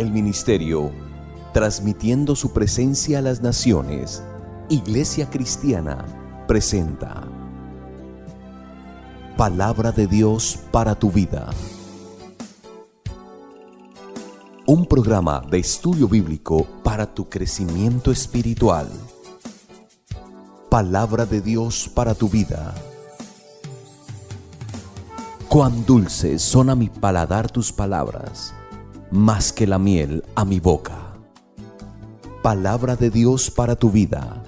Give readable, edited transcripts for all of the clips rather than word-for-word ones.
El ministerio, transmitiendo su presencia a las naciones, Iglesia Cristiana, presenta Palabra de Dios para tu vida. Un programa de estudio bíblico para tu crecimiento espiritual. Palabra de Dios para tu vida. Cuán dulces son a mi paladar tus palabras, más que la miel a mi boca. Palabra de Dios para tu vida.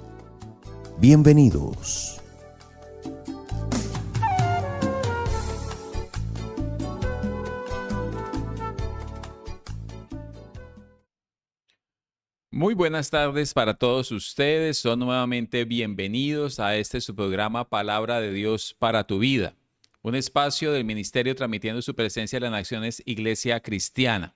Bienvenidos. Muy buenas tardes para todos ustedes. Son nuevamente bienvenidos a su programa Palabra de Dios para tu vida. Un espacio del ministerio transmitiendo su presencia en las naciones Iglesia Cristiana.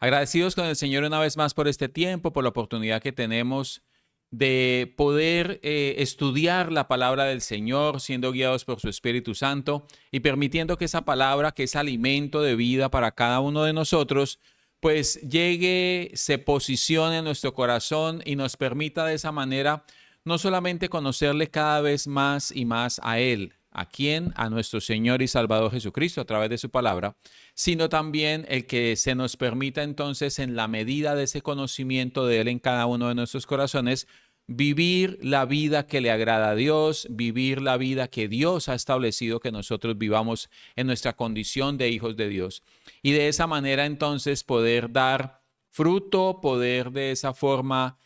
Agradecidos con el Señor una vez más por este tiempo, por la oportunidad que tenemos de poder estudiar la palabra del Señor, siendo guiados por su Espíritu Santo y permitiendo que esa palabra, que es alimento de vida para cada uno de nosotros, pues llegue, se posicione en nuestro corazón y nos permita de esa manera no solamente conocerle cada vez más y más a Él, ¿a quién? A nuestro Señor y Salvador Jesucristo a través de su palabra, sino también el que se nos permita entonces, en la medida de ese conocimiento de Él en cada uno de nuestros corazones, vivir la vida que le agrada a Dios, vivir la vida que Dios ha establecido que nosotros vivamos en nuestra condición de hijos de Dios. Y de esa manera entonces poder dar fruto, poder de esa forma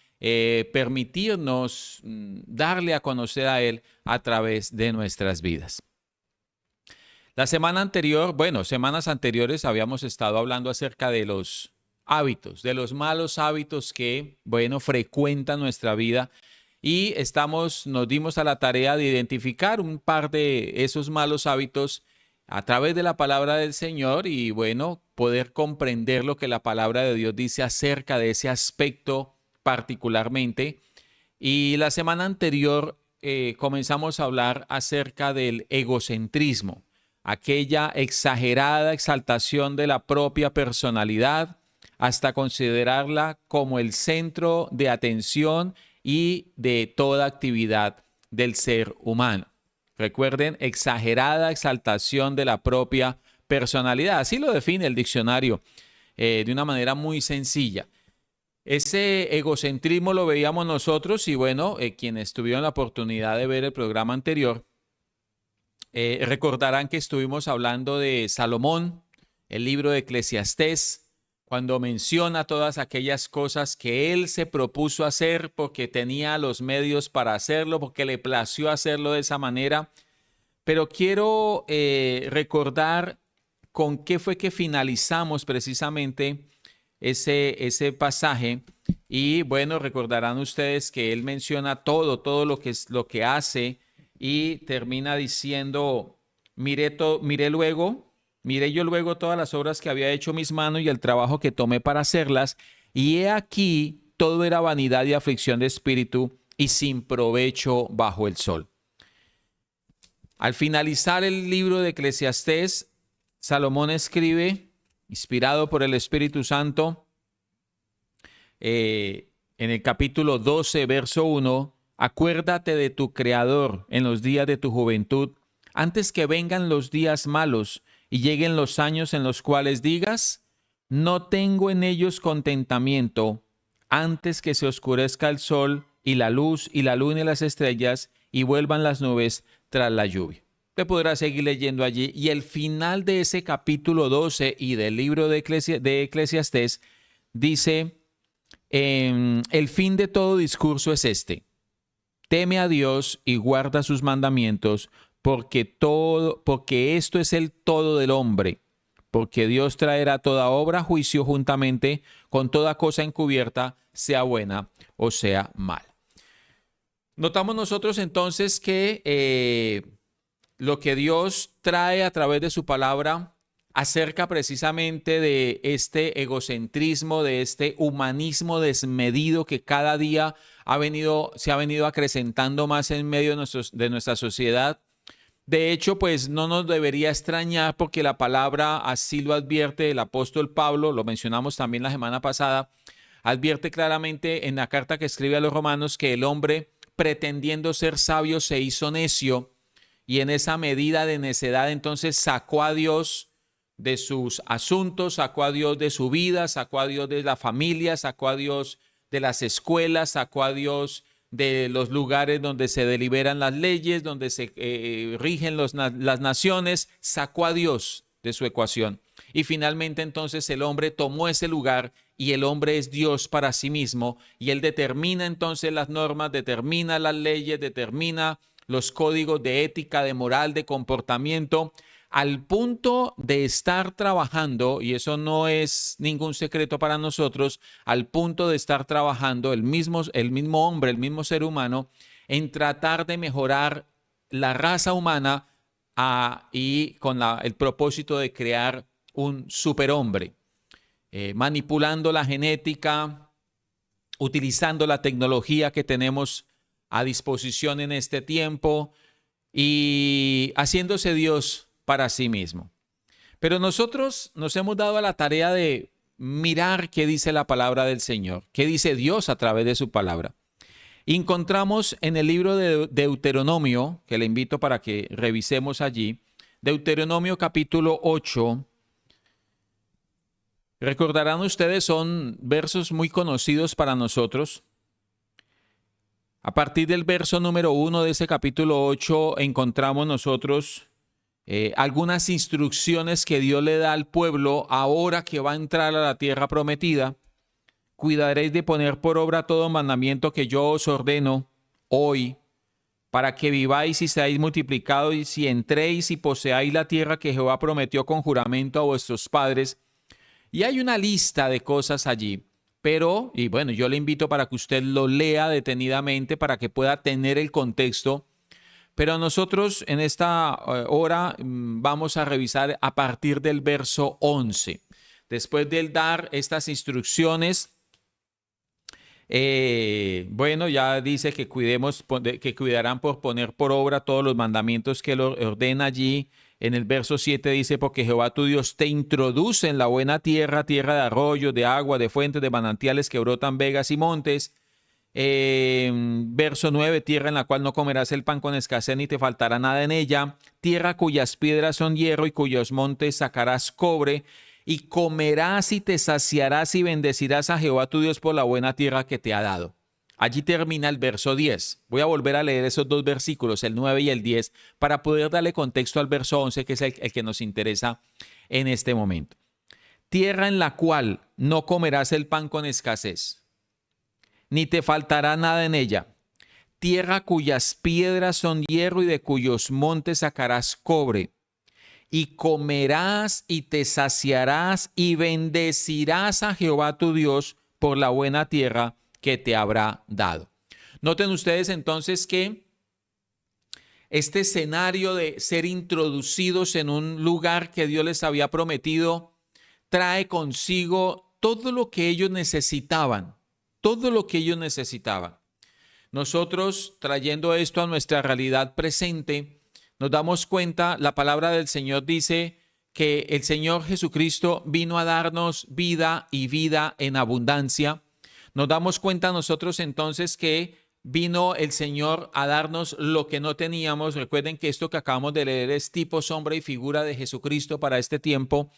permitirnos darle a conocer a Él a través de nuestras vidas. La semana anterior, semanas anteriores habíamos estado hablando acerca de los hábitos, de los malos hábitos que, frecuentan nuestra vida y nos dimos a la tarea de identificar un par de esos malos hábitos a través de la palabra del Señor y, poder comprender lo que la palabra de Dios dice acerca de ese aspecto particularmente. Y la semana anterior comenzamos a hablar acerca del egocentrismo, aquella exagerada exaltación de la propia personalidad hasta considerarla como el centro de atención y de toda actividad del ser humano. Recuerden, exagerada exaltación de la propia personalidad. Así lo define el diccionario de una manera muy sencilla. Ese egocentrismo lo veíamos nosotros y quienes tuvieron la oportunidad de ver el programa anterior recordarán que estuvimos hablando de Salomón, el libro de Eclesiastés, cuando menciona todas aquellas cosas que él se propuso hacer porque tenía los medios para hacerlo, porque le plació hacerlo de esa manera. Pero quiero recordar con qué fue que finalizamos precisamente ese pasaje y recordarán ustedes que él menciona todo lo que hace y termina diciendo, miré yo luego todas las obras que había hecho mis manos y el trabajo que tomé para hacerlas, y he aquí todo era vanidad y aflicción de espíritu y sin provecho bajo el sol. Al finalizar el libro de Eclesiastés, Salomón escribe, inspirado por el Espíritu Santo, en el capítulo 12, verso 1, acuérdate de tu Creador en los días de tu juventud, antes que vengan los días malos y lleguen los años en los cuales digas, no tengo en ellos contentamiento, antes que se oscurezca el sol y la luz y la luna y las estrellas y vuelvan las nubes tras la lluvia. Te podrás seguir leyendo allí. Y el final de ese capítulo 12 y del libro de Eclesiastés dice, el fin de todo discurso es este: teme a Dios y guarda sus mandamientos, porque esto es el todo del hombre, porque Dios traerá toda obra a juicio juntamente con toda cosa encubierta, sea buena o sea mala. Notamos nosotros entonces que lo que Dios trae a través de su palabra acerca precisamente de este egocentrismo, de este humanismo desmedido que cada día se ha venido acrecentando más en medio de nuestra sociedad, De hecho, pues no nos debería extrañar porque la palabra así lo advierte el apóstol Pablo, lo mencionamos también la semana pasada, advierte claramente en la carta que escribe a los romanos que el hombre pretendiendo ser sabio se hizo necio y en esa medida de necedad entonces sacó a Dios de sus asuntos, sacó a Dios de su vida, sacó a Dios de la familia, sacó a Dios de las escuelas, sacó a Dios de los lugares donde se deliberan las leyes, donde se rigen las naciones, sacó a Dios de su ecuación. Y finalmente entonces el hombre tomó ese lugar y el hombre es Dios para sí mismo y él determina entonces las normas, determina las leyes, determina los códigos de ética, de moral, de comportamiento, al punto de estar trabajando, y eso no es ningún secreto para nosotros, al punto de estar trabajando el mismo hombre, el mismo ser humano, en tratar de mejorar la raza humana y con el propósito de crear un superhombre, manipulando la genética, utilizando la tecnología que tenemos a disposición en este tiempo y haciéndose Dios para sí mismo. Pero nosotros nos hemos dado a la tarea de mirar qué dice la palabra del Señor, qué dice Dios a través de su palabra. Encontramos en el libro de Deuteronomio, que le invito para que revisemos allí, Deuteronomio capítulo 8. Recordarán ustedes, son versos muy conocidos para nosotros. A partir del verso número 1 de ese capítulo 8 encontramos nosotros algunas instrucciones que Dios le da al pueblo ahora que va a entrar a la tierra prometida. Cuidaréis de poner por obra todo mandamiento que yo os ordeno hoy, para que viváis y seáis multiplicados y si entréis y poseáis la tierra que Jehová prometió con juramento a vuestros padres. Y hay una lista de cosas allí, pero, y bueno, yo le invito para que usted lo lea detenidamente para que pueda tener el contexto. Pero nosotros en esta hora vamos a revisar a partir del verso 11. Después de él dar estas instrucciones, bueno, ya dice que cuidarán por poner por obra todos los mandamientos que él ordena allí. En el verso 7 dice, porque Jehová tu Dios te introduce en la buena tierra, tierra de arroyos, de agua, de fuentes, de manantiales que brotan vegas y montes. Verso 9, tierra en la cual no comerás el pan con escasez ni te faltará nada en ella, tierra cuyas piedras son hierro y cuyos montes sacarás cobre, y comerás y te saciarás y bendecirás a Jehová tu Dios por la buena tierra que te ha dado. Allí termina el verso 10. Voy a volver a leer esos dos versículos, el 9 y el 10, para poder darle contexto al verso 11, que es el que nos interesa en este momento. Tierra en la cual no comerás el pan con escasez, ni te faltará nada en ella. Tierra cuyas piedras son hierro y de cuyos montes sacarás cobre. Y comerás y te saciarás y bendecirás a Jehová tu Dios por la buena tierra que te habrá dado. Noten ustedes entonces que este escenario de ser introducidos en un lugar que Dios les había prometido trae consigo todo lo que ellos necesitaban. Todo lo que ellos necesitaban. Nosotros, trayendo esto a nuestra realidad presente, nos damos cuenta, la palabra del Señor dice que el Señor Jesucristo vino a darnos vida y vida en abundancia. Nos damos cuenta nosotros entonces que vino el Señor a darnos lo que no teníamos. Recuerden que esto que acabamos de leer es tipo, sombra y figura de Jesucristo para este tiempo.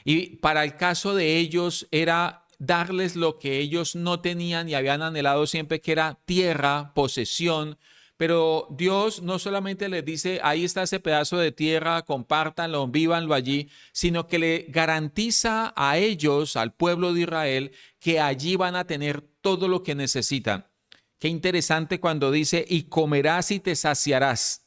Y para el caso de ellos era darles lo que ellos no tenían y habían anhelado siempre, que era tierra, posesión. Pero Dios no solamente les dice, ahí está ese pedazo de tierra, compártanlo, vívanlo allí, sino que le garantiza a ellos, al pueblo de Israel, que allí van a tener todo lo que necesitan. Qué interesante cuando dice, y comerás y te saciarás.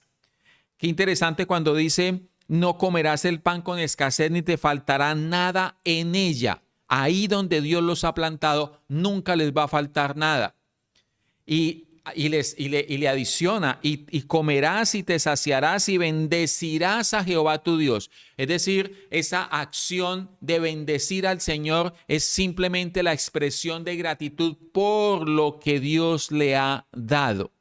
Qué interesante cuando dice, no comerás el pan con escasez ni te faltará nada en ella. Ahí donde Dios los ha plantado, nunca les va a faltar nada. Y le adiciona, y comerás y te saciarás y bendecirás a Jehová tu Dios. Es decir, esa acción de bendecir al Señor es simplemente la expresión de gratitud por lo que Dios le ha dado.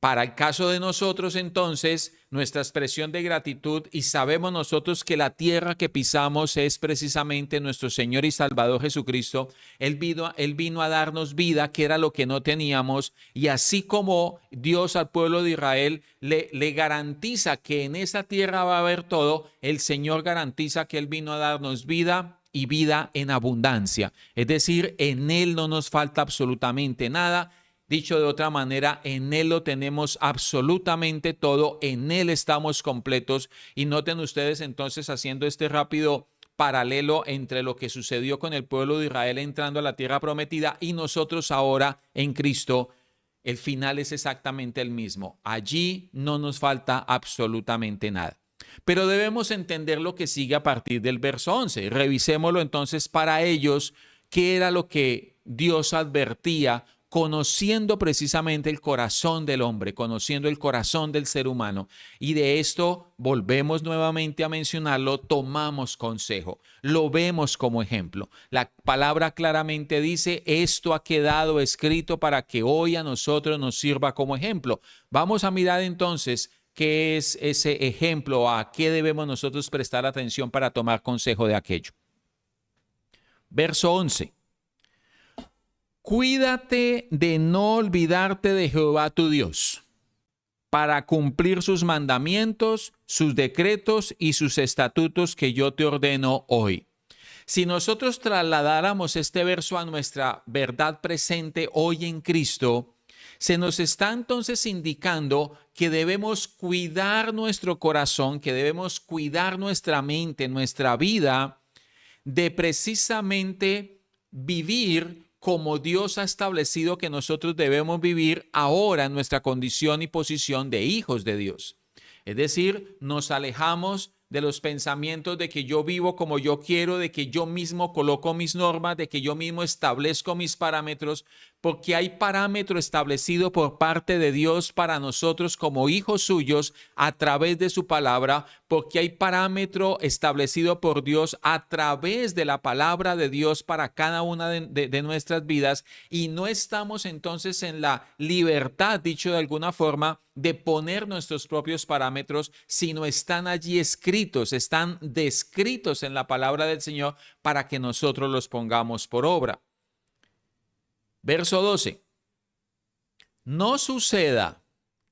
Para el caso de nosotros, entonces, nuestra expresión de gratitud, y sabemos nosotros que la tierra que pisamos es precisamente nuestro Señor y Salvador Jesucristo. Él vino a darnos vida, que era lo que no teníamos, y así como Dios al pueblo de Israel le garantiza que en esa tierra va a haber todo, el Señor garantiza que Él vino a darnos vida y vida en abundancia. Es decir, en Él no nos falta absolutamente nada. Dicho de otra manera, en Él lo tenemos absolutamente todo, en Él estamos completos. Y noten ustedes entonces, haciendo este rápido paralelo entre lo que sucedió con el pueblo de Israel entrando a la tierra prometida y nosotros ahora en Cristo, el final es exactamente el mismo. Allí no nos falta absolutamente nada. Pero debemos entender lo que sigue a partir del verso 11. Revisémoslo entonces para ellos, qué era lo que Dios advertía, conociendo precisamente el corazón del hombre, conociendo el corazón del ser humano. Y de esto volvemos nuevamente a mencionarlo, tomamos consejo, lo vemos como ejemplo. La palabra claramente dice, esto ha quedado escrito para que hoy a nosotros nos sirva como ejemplo. Vamos a mirar entonces qué es ese ejemplo, a qué debemos nosotros prestar atención para tomar consejo de aquello. Verso 11. Cuídate de no olvidarte de Jehová tu Dios, para cumplir sus mandamientos, sus decretos y sus estatutos que yo te ordeno hoy. Si nosotros trasladáramos este verso a nuestra verdad presente hoy en Cristo, se nos está entonces indicando que debemos cuidar nuestro corazón, que debemos cuidar nuestra mente, nuestra vida, de precisamente vivir como Dios ha establecido que nosotros debemos vivir ahora en nuestra condición y posición de hijos de Dios. Es decir, nos alejamos de los pensamientos de que yo vivo como yo quiero, de que yo mismo coloco mis normas, de que yo mismo establezco mis parámetros, porque hay parámetro establecido por parte de Dios para nosotros como hijos suyos a través de su palabra, porque hay parámetro establecido por Dios a través de la palabra de Dios para cada una de nuestras vidas, y no estamos entonces en la libertad, dicho de alguna forma, de poner nuestros propios parámetros, sino están allí escritos, están descritos en la palabra del Señor para que nosotros los pongamos por obra. Verso 12. No suceda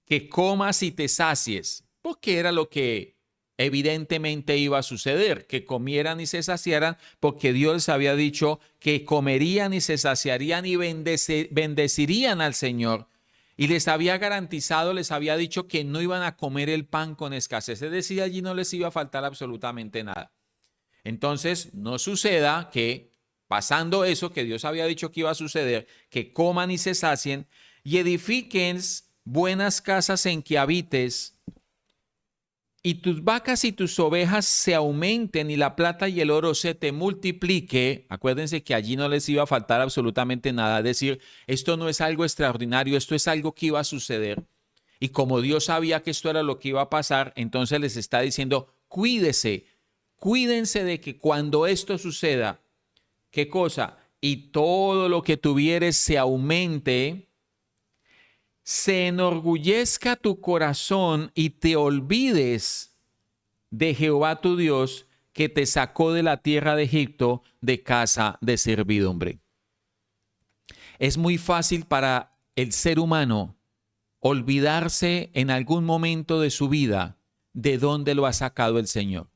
que comas y te sacies, porque era lo que evidentemente iba a suceder, que comieran y se saciaran, porque Dios había dicho que comerían y se saciarían y bendecirían al Señor. Y les había garantizado, les había dicho que no iban a comer el pan con escasez. Es decir, allí no les iba a faltar absolutamente nada. Entonces, no suceda que, pasando eso que Dios había dicho que iba a suceder, que coman y se sacien y edifiquen buenas casas en que habites, y tus vacas y tus ovejas se aumenten y la plata y el oro se te multiplique. Acuérdense que allí no les iba a faltar absolutamente nada. Es decir, esto no es algo extraordinario, esto es algo que iba a suceder. Y como Dios sabía que esto era lo que iba a pasar, entonces les está diciendo, cuídense de que cuando esto suceda, ¿qué cosa? Y todo lo que tuvieres se aumente, se enorgullezca tu corazón y te olvides de Jehová tu Dios, que te sacó de la tierra de Egipto, de casa de servidumbre. Es muy fácil para el ser humano olvidarse en algún momento de su vida de dónde lo ha sacado el Señor.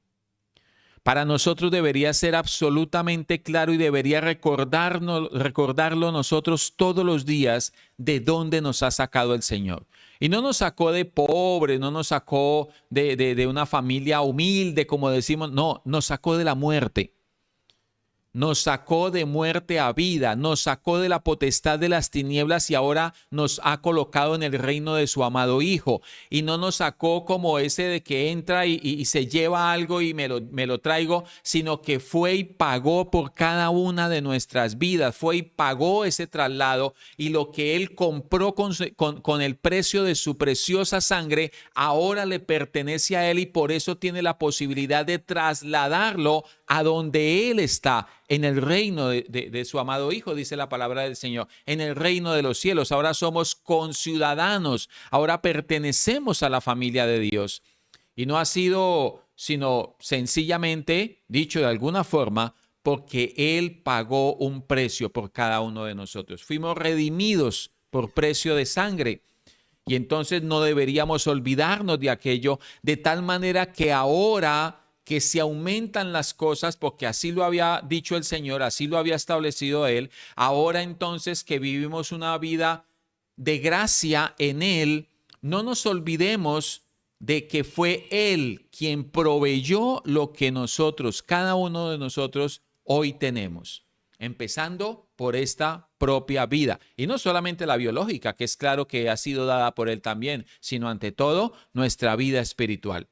Para nosotros debería ser absolutamente claro y debería recordarlo nosotros todos los días de dónde nos ha sacado el Señor. Y no nos sacó de pobre, no nos sacó de una familia humilde, como decimos, no, nos sacó de la muerte. Nos sacó de muerte a vida, nos sacó de la potestad de las tinieblas y ahora nos ha colocado en el reino de su amado Hijo. Y no nos sacó como ese de que entra y se lleva algo y me lo traigo, sino que fue y pagó por cada una de nuestras vidas, fue y pagó ese traslado, y lo que Él compró con el precio de su preciosa sangre, ahora le pertenece a Él, y por eso tiene la posibilidad de trasladarlo a donde Él está, en el reino de su amado Hijo, dice la palabra del Señor, en el reino de los cielos. Ahora somos conciudadanos, ahora pertenecemos a la familia de Dios. Y no ha sido sino sencillamente, dicho de alguna forma, porque Él pagó un precio por cada uno de nosotros. Fuimos redimidos por precio de sangre. Y entonces no deberíamos olvidarnos de aquello, de tal manera que ahora que se aumentan las cosas, porque así lo había dicho el Señor, así lo había establecido Él, ahora entonces que vivimos una vida de gracia en Él, no nos olvidemos de que fue Él quien proveyó lo que nosotros, cada uno de nosotros, hoy tenemos. Empezando por esta propia vida. Y no solamente la biológica, que es claro que ha sido dada por Él también, sino ante todo nuestra vida espiritual.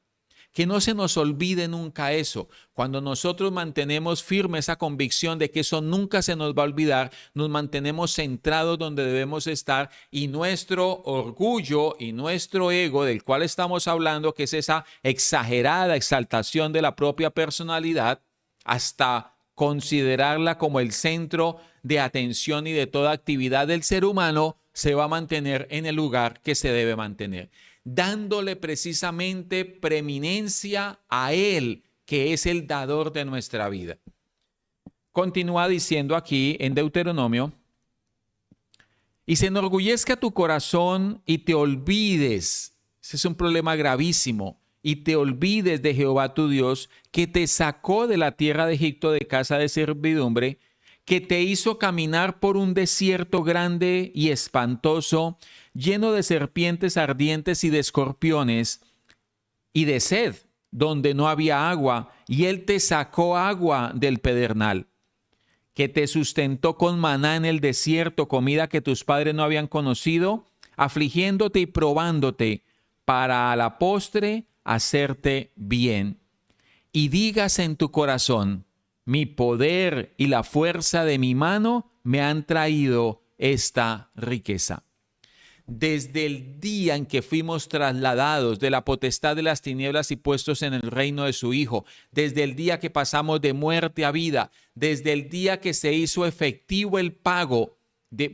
Que no se nos olvide nunca eso. Cuando nosotros mantenemos firme esa convicción de que eso nunca se nos va a olvidar, nos mantenemos centrados donde debemos estar y nuestro orgullo y nuestro ego del cual estamos hablando, que es esa exagerada exaltación de la propia personalidad, hasta considerarla como el centro de atención y de toda actividad del ser humano, se va a mantener en el lugar que se debe mantener, dándole precisamente preeminencia a Él, que es el dador de nuestra vida. Continúa diciendo aquí en Deuteronomio: y se enorgullezca tu corazón y te olvides. Ese es un problema gravísimo. Y te olvides de Jehová tu Dios, que te sacó de la tierra de Egipto de casa de servidumbre, que te hizo caminar por un desierto grande y espantoso, lleno de serpientes ardientes y de escorpiones, y de sed, donde no había agua, y Él te sacó agua del pedernal, que te sustentó con maná en el desierto, comida que tus padres no habían conocido, afligiéndote y probándote, para a la postre hacerte bien. Y digas en tu corazón: mi poder y la fuerza de mi mano me han traído esta riqueza. Desde el día en que fuimos trasladados de la potestad de las tinieblas y puestos en el reino de su Hijo, desde el día que pasamos de muerte a vida, desde el día que se hizo efectivo el pago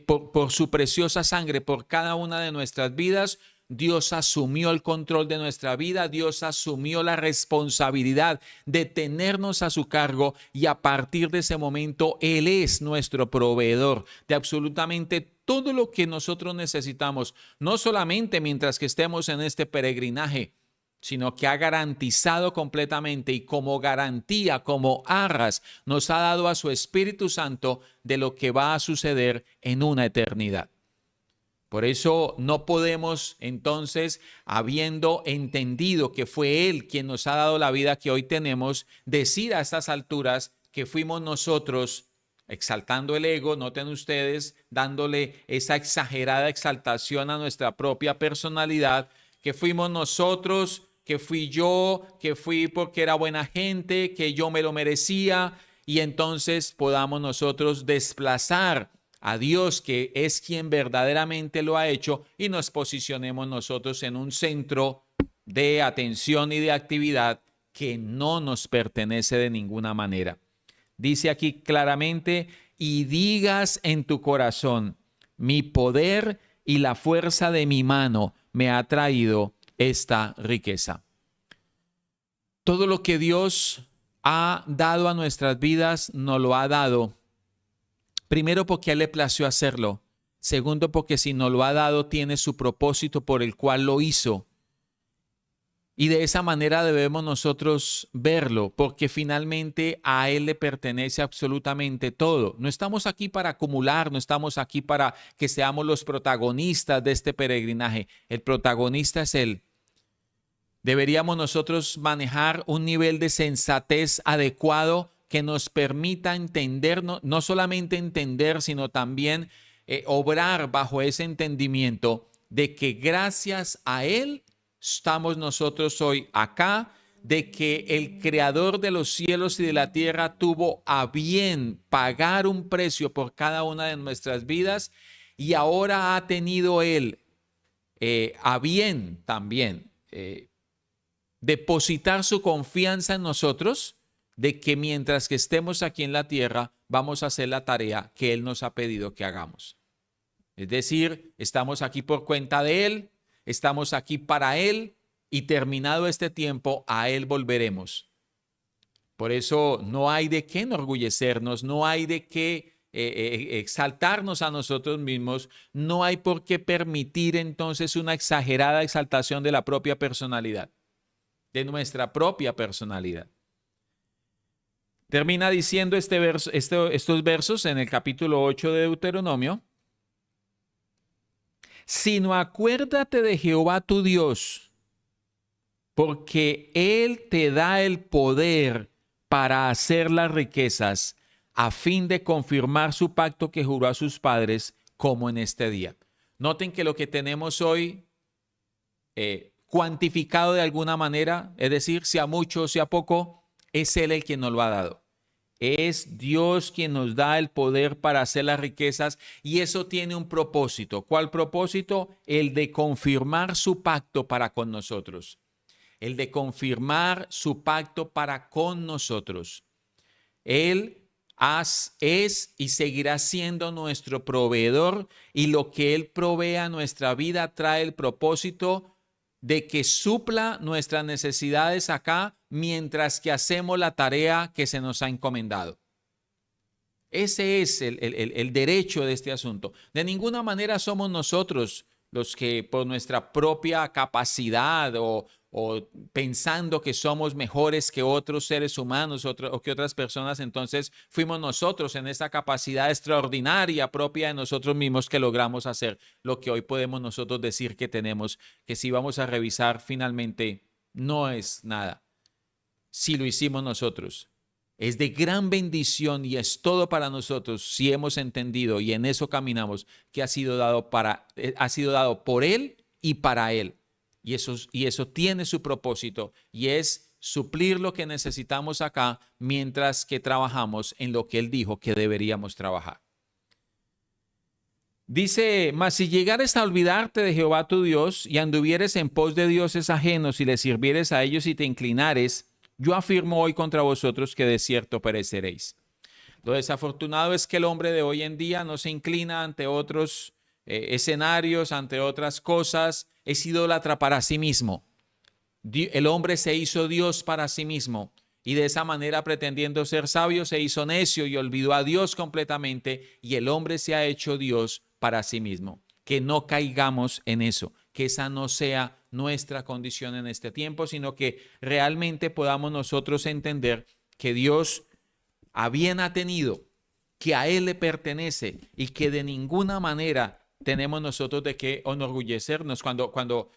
por su preciosa sangre por cada una de nuestras vidas, Dios asumió el control de nuestra vida, Dios asumió la responsabilidad de tenernos a su cargo, y a partir de ese momento Él es nuestro proveedor de absolutamente todo lo que nosotros necesitamos, no solamente mientras que estemos en este peregrinaje, sino que ha garantizado completamente, y como garantía, como arras, nos ha dado a su Espíritu Santo de lo que va a suceder en una eternidad. Por eso no podemos entonces, habiendo entendido que fue Él quien nos ha dado la vida que hoy tenemos, decir a estas alturas que fuimos nosotros, exaltando el ego, noten ustedes, dándole esa exagerada exaltación a nuestra propia personalidad, que fuimos nosotros, que fui yo, que fui porque era buena gente, que yo me lo merecía, y entonces podamos nosotros desplazar a Dios, que es quien verdaderamente lo ha hecho, y nos posicionemos nosotros en un centro de atención y de actividad que no nos pertenece de ninguna manera. Dice aquí claramente: y digas en tu corazón: mi poder y la fuerza de mi mano me ha traído esta riqueza. Todo lo que Dios ha dado a nuestras vidas nos lo ha dado. Primero, porque a Él le plació hacerlo. Segundo, porque si nos lo ha dado, tiene su propósito por el cual lo hizo. Y de esa manera debemos nosotros verlo, porque finalmente a Él le pertenece absolutamente todo. No estamos aquí para acumular, no estamos aquí para que seamos los protagonistas de este peregrinaje. El protagonista es Él. Deberíamos nosotros manejar un nivel de sensatez adecuado que nos permita entender, no solamente entender, sino también obrar bajo ese entendimiento de que gracias a Él estamos nosotros hoy acá, de que el Creador de los cielos y de la tierra tuvo a bien pagar un precio por cada una de nuestras vidas, y ahora ha tenido Él a bien también depositar su confianza en nosotros, de que mientras que estemos aquí en la tierra, vamos a hacer la tarea que Él nos ha pedido que hagamos. Es decir, estamos aquí por cuenta de Él, estamos aquí para Él y terminado este tiempo, a Él volveremos. Por eso no hay de qué enorgullecernos, no hay de qué exaltarnos a nosotros mismos, no hay por qué permitir entonces una exagerada exaltación de la propia personalidad, de nuestra propia personalidad. Termina diciendo estos versos en el capítulo 8 de Deuteronomio. Sino acuérdate de Jehová tu Dios, porque Él te da el poder para hacer las riquezas, a fin de confirmar su pacto que juró a sus padres, como en este día. Noten que lo que tenemos hoy cuantificado de alguna manera, es decir, sea mucho o sea poco, es Él el quien nos lo ha dado. Es Dios quien nos da el poder para hacer las riquezas y eso tiene un propósito. ¿Cuál propósito? El de confirmar su pacto para con nosotros. El de confirmar su pacto para con nosotros. Él es y seguirá siendo nuestro proveedor y lo que Él provee a nuestra vida trae el propósito de que supla nuestras necesidades acá mientras que hacemos la tarea que se nos ha encomendado. Ese es el derecho de este asunto. De ninguna manera somos nosotros los que por nuestra propia capacidad o pensando que somos mejores que otros seres humanos o que otras personas, entonces fuimos nosotros en esta capacidad extraordinaria propia de nosotros mismos que logramos hacer lo que hoy podemos nosotros decir que tenemos, que si vamos a revisar finalmente no es nada. Si lo hicimos nosotros, es de gran bendición y es todo para nosotros si hemos entendido y en eso caminamos que ha sido dado por Él y para Él. Y eso tiene su propósito y es suplir lo que necesitamos acá mientras que trabajamos en lo que Él dijo que deberíamos trabajar. Dice, mas si llegares a olvidarte de Jehová tu Dios y anduvieres en pos de dioses ajenos y les sirvieres a ellos y te inclinares, yo afirmo hoy contra vosotros que de cierto pereceréis. Lo desafortunado es que el hombre de hoy en día no se inclina ante otros escenarios, ante otras cosas, es idólatra para sí mismo. El hombre se hizo Dios para sí mismo y de esa manera, pretendiendo ser sabio, se hizo necio y olvidó a Dios completamente y el hombre se ha hecho Dios para sí mismo. Que no caigamos en eso, que esa no sea nuestra condición en este tiempo, sino que realmente podamos nosotros entender que Dios a bien ha tenido, que a Él le pertenece y que de ninguna manera tenemos nosotros de qué enorgullecernos cuando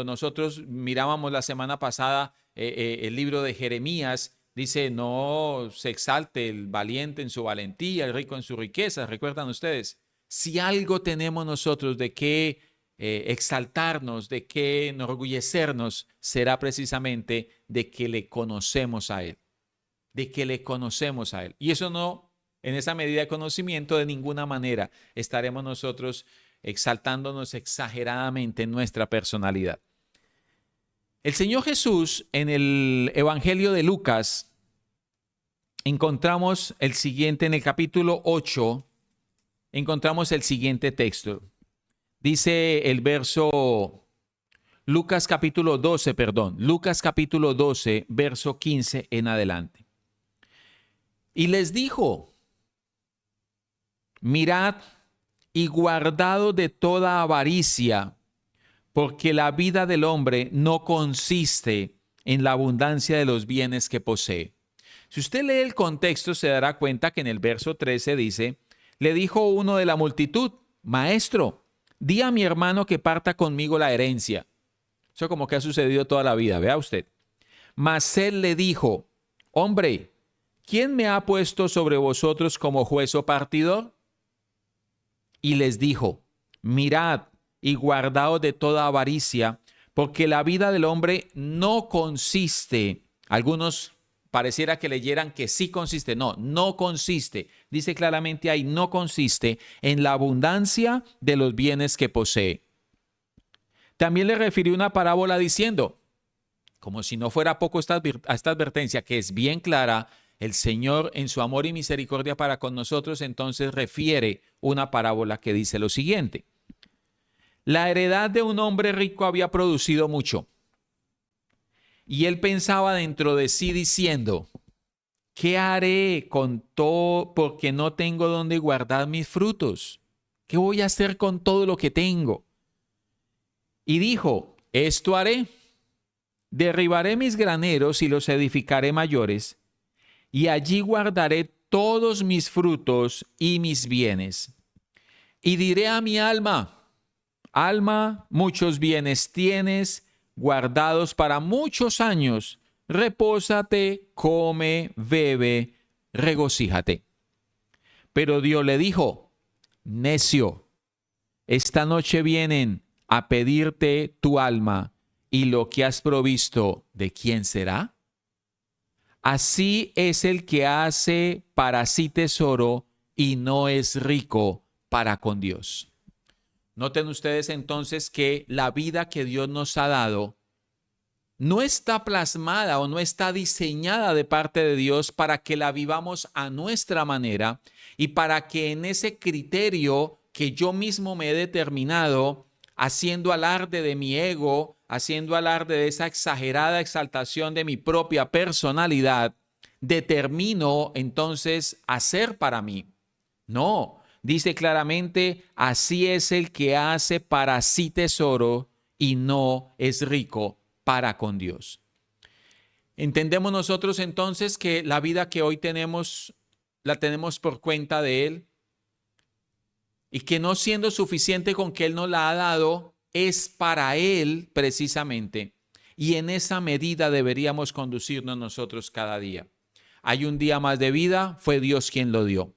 nosotros mirábamos la semana pasada el libro de Jeremías. Dice, no se exalte el valiente en su valentía, el rico en su riqueza. ¿Recuerdan ustedes? Si algo tenemos nosotros de qué exaltarnos, de qué enorgullecernos, será precisamente de que le conocemos a Él. De que le conocemos a Él. Y eso no, en esa medida de conocimiento, de ninguna manera estaremos nosotros exaltándonos exageradamente en nuestra personalidad. El Señor Jesús, en el Evangelio de Lucas, encontramos el siguiente, en el capítulo 8, encontramos el siguiente texto. Dice el verso, Lucas capítulo 12, verso 15 en adelante. Y les dijo, mirad y guardado de toda avaricia, porque la vida del hombre no consiste en la abundancia de los bienes que posee. Si usted lee el contexto, se dará cuenta que en el verso 13 dice, le dijo uno de la multitud, maestro, di a mi hermano que parta conmigo la herencia. Eso como que ha sucedido toda la vida, vea usted. Mas él le dijo, hombre, ¿quién me ha puesto sobre vosotros como juez o partidor? Y les dijo, mirad y guardaos de toda avaricia, porque la vida del hombre no consiste, algunos pareciera que leyeran que sí consiste, no consiste, dice claramente ahí, no consiste en la abundancia de los bienes que posee. También le refirió una parábola diciendo, Como si no fuera poco esta advertencia, que es bien clara, el Señor en su amor y misericordia para con nosotros, entonces refiere una parábola que dice lo siguiente. La heredad de un hombre rico había producido mucho. Y él pensaba dentro de sí diciendo, ¿qué haré con todo porque no tengo donde guardar mis frutos? ¿Qué voy a hacer con todo lo que tengo? Y dijo, esto haré. Derribaré mis graneros y los edificaré mayores, y allí guardaré todos mis frutos y mis bienes. Y diré a mi alma, alma, muchos bienes tienes guardados para muchos años. Repósate, come, bebe, regocíjate. Pero Dios le dijo, necio, esta noche vienen a pedirte tu alma, y lo que has provisto, ¿de quién será? Así es el que hace para sí tesoro y no es rico para con Dios. Noten ustedes entonces que la vida que Dios nos ha dado no está plasmada o no está diseñada de parte de Dios para que la vivamos a nuestra manera y para que en ese criterio que yo mismo me he determinado, haciendo alarde de mi ego, haciendo alarde de esa exagerada exaltación de mi propia personalidad, determino entonces hacer para mí. No, dice claramente, así es el que hace para sí tesoro y no es rico para con Dios. Entendemos nosotros entonces que la vida que hoy tenemos, la tenemos por cuenta de Él y que no siendo suficiente con que Él nos la ha dado, es para Él precisamente. Y en esa medida deberíamos conducirnos nosotros cada día. Hay un día más de vida, fue Dios quien lo dio.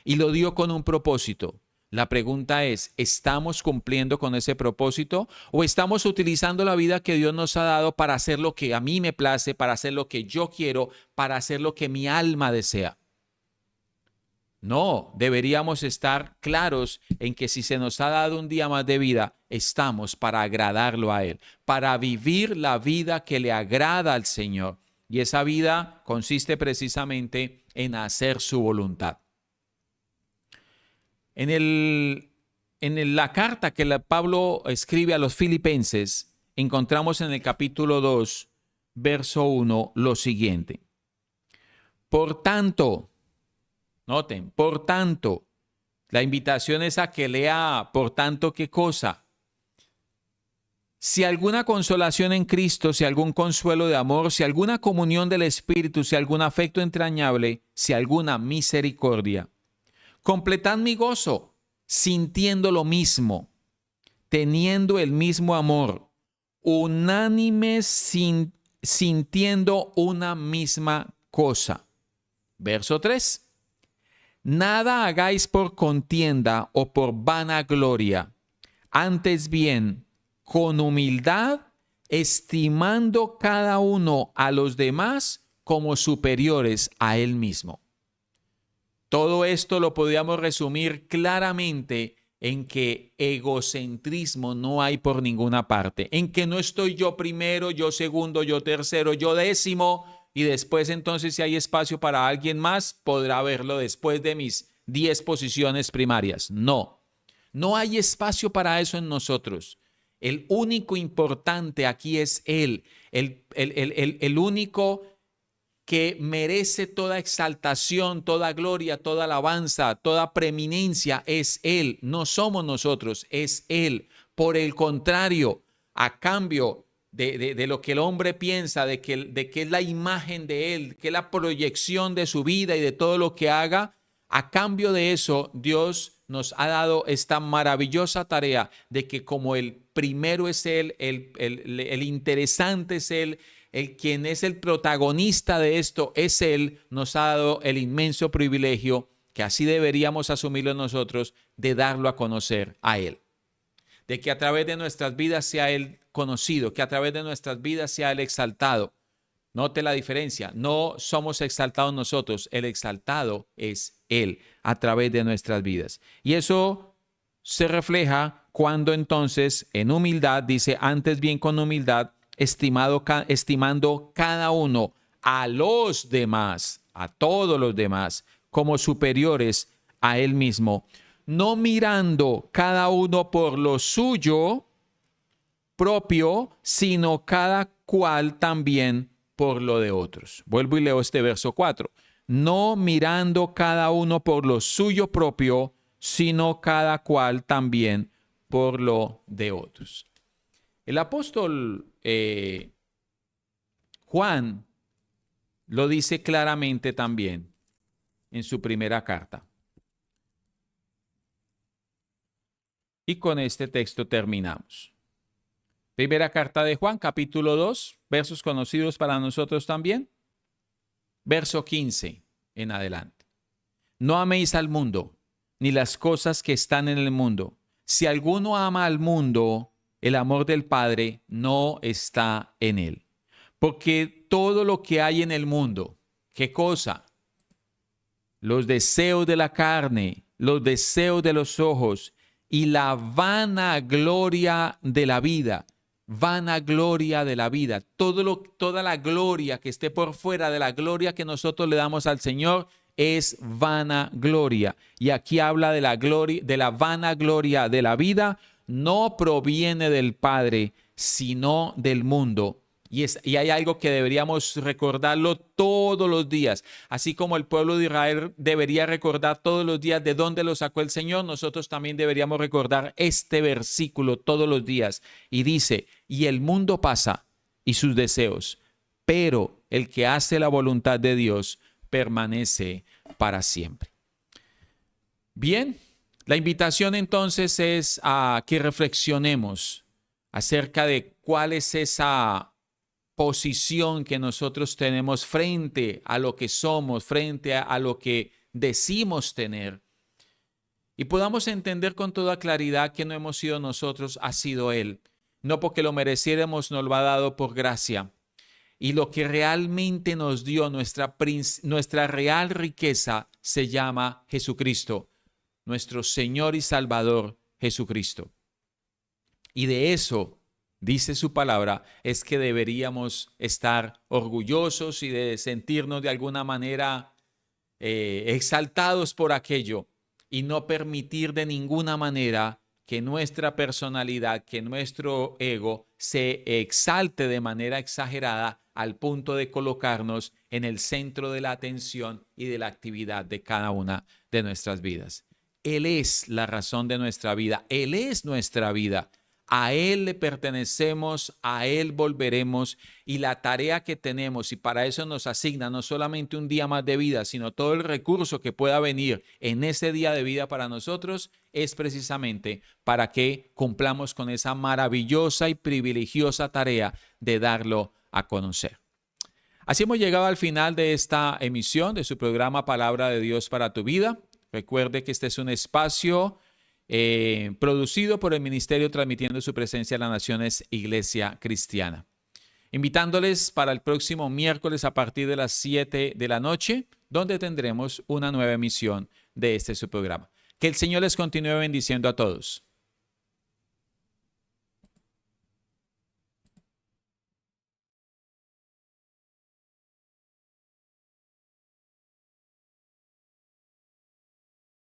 Y lo dio con un propósito. La pregunta es, ¿estamos cumpliendo con ese propósito o estamos utilizando la vida que Dios nos ha dado para hacer lo que a mí me place, para hacer lo que yo quiero, para hacer lo que mi alma desea? No, deberíamos estar claros en que si se nos ha dado un día más de vida, estamos para agradarlo a Él, para vivir la vida que le agrada al Señor. Y esa vida consiste precisamente en hacer su voluntad. En la carta que Pablo escribe a los filipenses, encontramos en el capítulo 2, verso 1, lo siguiente. Por tanto, noten, por tanto, la invitación es a que lea, por tanto, ¿qué cosa? Si alguna consolación en Cristo, si algún consuelo de amor, si alguna comunión del Espíritu, si algún afecto entrañable, si alguna misericordia. Completad mi gozo, sintiendo lo mismo, teniendo el mismo amor, unánimes sintiendo una misma cosa. Verso 3. Nada hagáis por contienda o por vanagloria, antes bien, con humildad, estimando cada uno a los demás como superiores a él mismo. Todo esto lo podríamos resumir claramente en que egocentrismo no hay por ninguna parte, en que no estoy yo primero, yo segundo, yo tercero, yo décimo, y después entonces si hay espacio para alguien más, podrá verlo después de mis 10 posiciones primarias. No, no hay espacio para eso en nosotros. El único importante aquí es Él, el único que merece toda exaltación, toda gloria, toda alabanza, toda preeminencia es Él. No somos nosotros, es Él. Por el contrario, a cambio de lo que el hombre piensa, de que es la imagen de Él, que es la proyección de su vida y de todo lo que haga, a cambio de eso, Dios nos ha dado esta maravillosa tarea de que como el primero es Él, el interesante es Él, el quien es el protagonista de esto es Él, nos ha dado el inmenso privilegio, que así deberíamos asumirlo nosotros, de darlo a conocer a Él. De que a través de nuestras vidas sea Él conocido, que a través de nuestras vidas sea Él exaltado. Note la diferencia, no somos exaltados nosotros, el exaltado es Él a través de nuestras vidas. Y eso se refleja cuando entonces en humildad, dice antes bien con humildad, estimando cada uno a los demás, a todos los demás, como superiores a él mismo, no mirando cada uno por lo suyo propio, sino cada cual también por lo de otros. Vuelvo y leo este verso 4. No mirando cada uno por lo suyo propio, sino cada cual también por lo de otros. El apóstol Juan lo dice claramente también en su primera carta. Y con este texto terminamos. Primera carta de Juan, capítulo 2, versos conocidos para nosotros también. Verso 15 en adelante. No améis al mundo, ni las cosas que están en el mundo. Si alguno ama al mundo, el amor del Padre no está en él. Porque todo lo que hay en el mundo, ¿qué cosa? Los deseos de la carne, los deseos de los ojos y la vanagloria de la vida. Vanagloria de la vida. Toda la gloria que esté por fuera de la gloria que nosotros le damos al Señor es vanagloria. Y aquí habla de la gloria, de la vanagloria de la vida, no proviene del Padre, sino del mundo. Y hay algo que deberíamos recordarlo todos los días. Así como el pueblo de Israel debería recordar todos los días de dónde lo sacó el Señor, nosotros también deberíamos recordar este versículo todos los días. Y dice, y el mundo pasa y sus deseos, pero el que hace la voluntad de Dios permanece para siempre. Bien, la invitación entonces es a que reflexionemos acerca de cuál es esa posición que nosotros tenemos frente a lo que somos, frente a lo que decimos tener. Y podamos entender con toda claridad que no hemos sido nosotros, ha sido Él. No porque lo mereciéramos, nos lo ha dado por gracia. Y lo que realmente nos dio nuestra real riqueza se llama Jesucristo, nuestro Señor y Salvador Jesucristo. Y de eso dice su palabra, es que deberíamos estar orgullosos y de sentirnos de alguna manera exaltados por aquello y no permitir de ninguna manera que nuestra personalidad, que nuestro ego se exalte de manera exagerada al punto de colocarnos en el centro de la atención y de la actividad de cada una de nuestras vidas. Él es la razón de nuestra vida, Él es nuestra vida. A Él le pertenecemos, a Él volveremos y la tarea que tenemos, y para eso nos asigna no solamente un día más de vida, sino todo el recurso que pueda venir en ese día de vida para nosotros, es precisamente para que cumplamos con esa maravillosa y privilegiosa tarea de darlo a conocer. Así hemos llegado al final de esta emisión de su programa Palabra de Dios para tu vida. Recuerde que este es un espacio producido por el Ministerio Transmitiendo Su Presencia a las Naciones Iglesia Cristiana. Invitándoles para el próximo miércoles a partir de las 7 de la noche, donde tendremos una nueva emisión de este su programa. Que el Señor les continúe bendiciendo a todos.